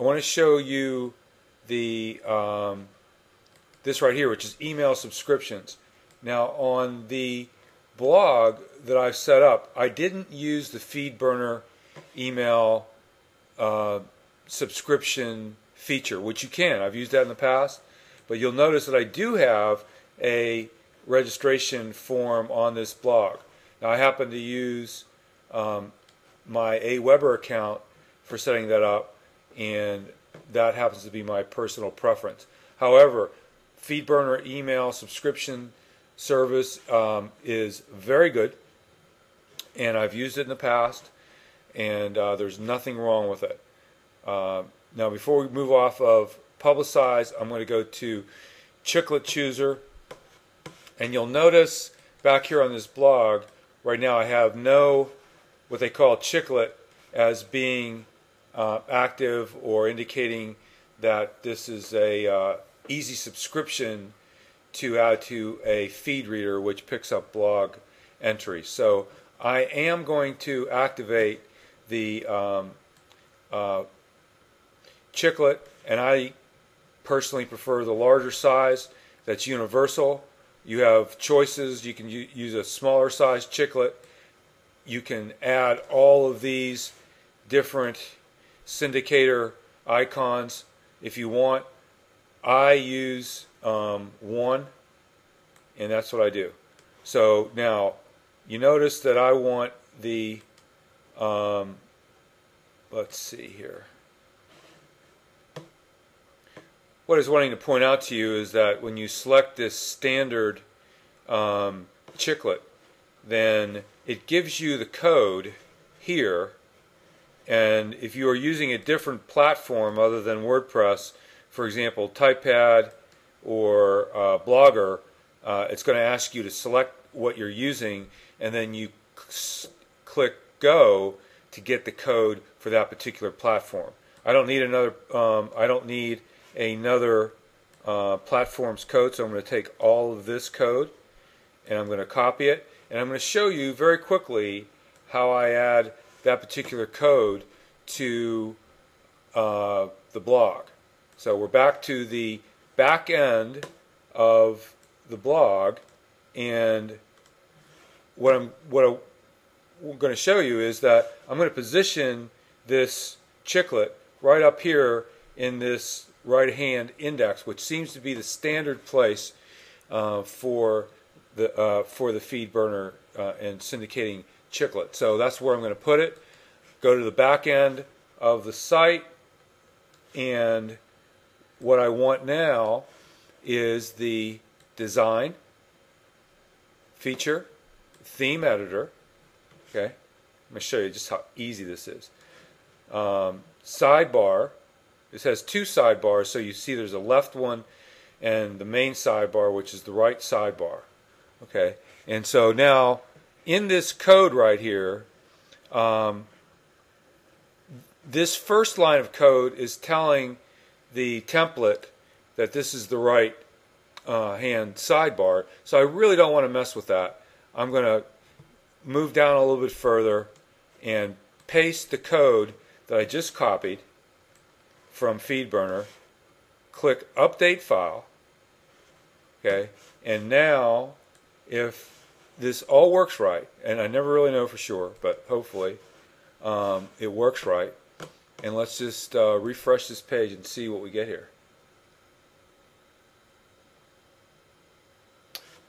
want to show you the this right here, which is email subscriptions. Now on the blog that I've set up, I didn't use the Feedburner email subscription feature, which you can. I've used that in the past, but you'll notice that I do have a registration form on this blog. Now I happen to use my Aweber account for setting that up, and that happens to be my personal preference. However, Feedburner email subscription service is very good, and I've used it in the past, and there's nothing wrong with it. Now before we move off of Publicize, I'm going to go to Chiclet Chooser, and you'll notice back here on this blog right now I have no what they call Chiclet as being active or indicating that this is a easy subscription to add to a feed reader which picks up blog entries. So I am going to activate the Chiclet, and I personally prefer the larger size. That's universal. You have choices. You can use a smaller size Chiclet. You can add all of these different syndicator icons if you want. I use one, and that's what I do. So now you notice that I want the let's see here. What I was wanting to point out to you is that when you select this standard Chiclet, then it gives you the code here, and if you are using a different platform other than WordPress, for example Typepad or Blogger, it's going to ask you to select what you're using, and then you click Go to get the code for that particular platform. I don't need another platform's code, so I'm going to take all of this code and I'm going to copy it, and I'm going to show you very quickly how I add that particular code to the blog. So we're back to the back end of the blog, and what I'm going to show you is that I'm going to position this Chiclet right up here in this right hand index, which seems to be the standard place for the Feedburner and syndicating Chiclet. So that's where I'm going to put it. Go to the back end of the site, and what I want now is the design feature, theme editor. Okay, I'm going to show you just how easy this is. Sidebar. This has two sidebars, so you see there's a left one and the main sidebar, which is the right sidebar. Okay, and so now in this code right here, this first line of code is telling the template that this is the right hand sidebar, so I really don't want to mess with that. I'm going to move down a little bit further and paste the code that I just copied from Feedburner, click Update File, okay, and now if this all works right, and I never really know for sure, but hopefully it works right, and let's just refresh this page and see what we get here.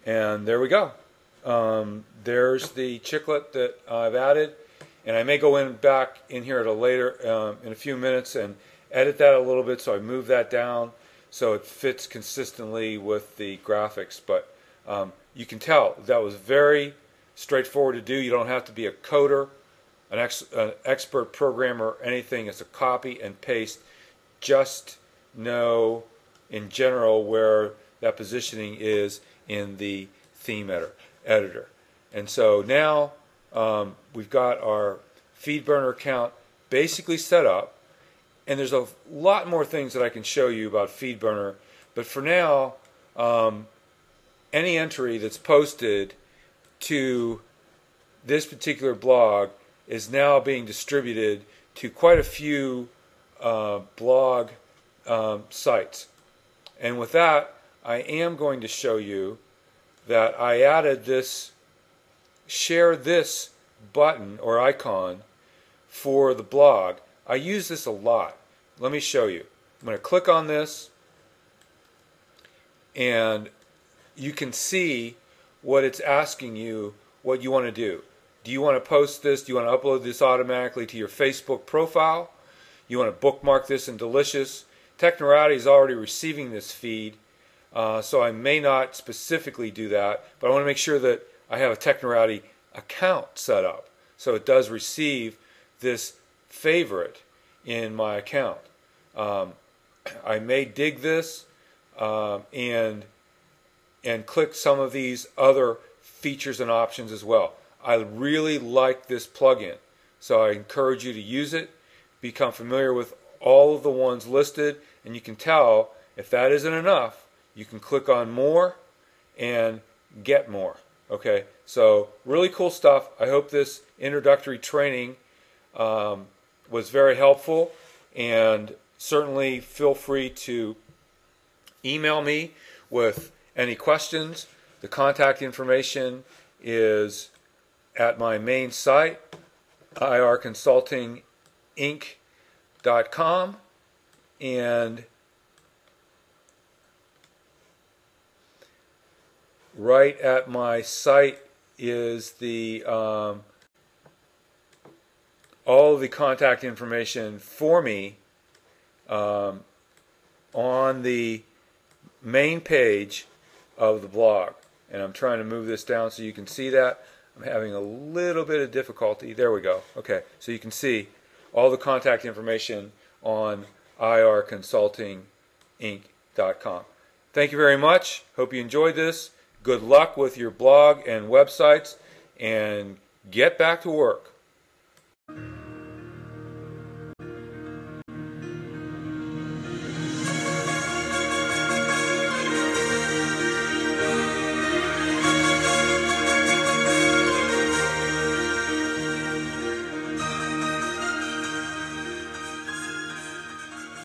And there we go. There's the Chiclet that I've added, and I may go back in here at a later in a few minutes and edit that a little bit, so I move that down so it fits consistently with the graphics. But you can tell that was very straightforward to do. You don't have to be a coder, an expert programmer, or anything. It's a copy and paste. Just know in general where that positioning is in the theme editor. And so now we've got our Feedburner account basically set up, and there's a lot more things that I can show you about Feedburner, but for now any entry that's posted to this particular blog is now being distributed to quite a few blog sites. And with that, I am going to show you that I added this share this button or icon for the blog. I use this a lot. Let me show you. I'm going to click on this, and you can see what it's asking you, what you want to do. Do you want to post this? Do you want to upload this automatically to your Facebook profile? You want to bookmark this in Delicious? Technorati is already receiving this feed, so I may not specifically do that, but I want to make sure that I have a Technorati account set up so it does receive this favorite in my account. I may dig this and click some of these other features and options as well. I really like this plugin, so I encourage you to use it, become familiar with all of the ones listed, and you can tell if that isn't enough, you can click on more and get more. Okay, so really cool stuff. I hope this introductory training was very helpful, and certainly feel free to email me with any questions. The contact information is at my main site, irconsultinginc.com, and right at my site is the all the contact information for me on the main page of the blog. And I'm trying to move this down so you can see that. I'm having a little bit of difficulty. There we go. Okay, so you can see all the contact information on irconsultinginc.com. Thank you very much. Hope you enjoyed this. Good luck with your blog and websites, and get back to work.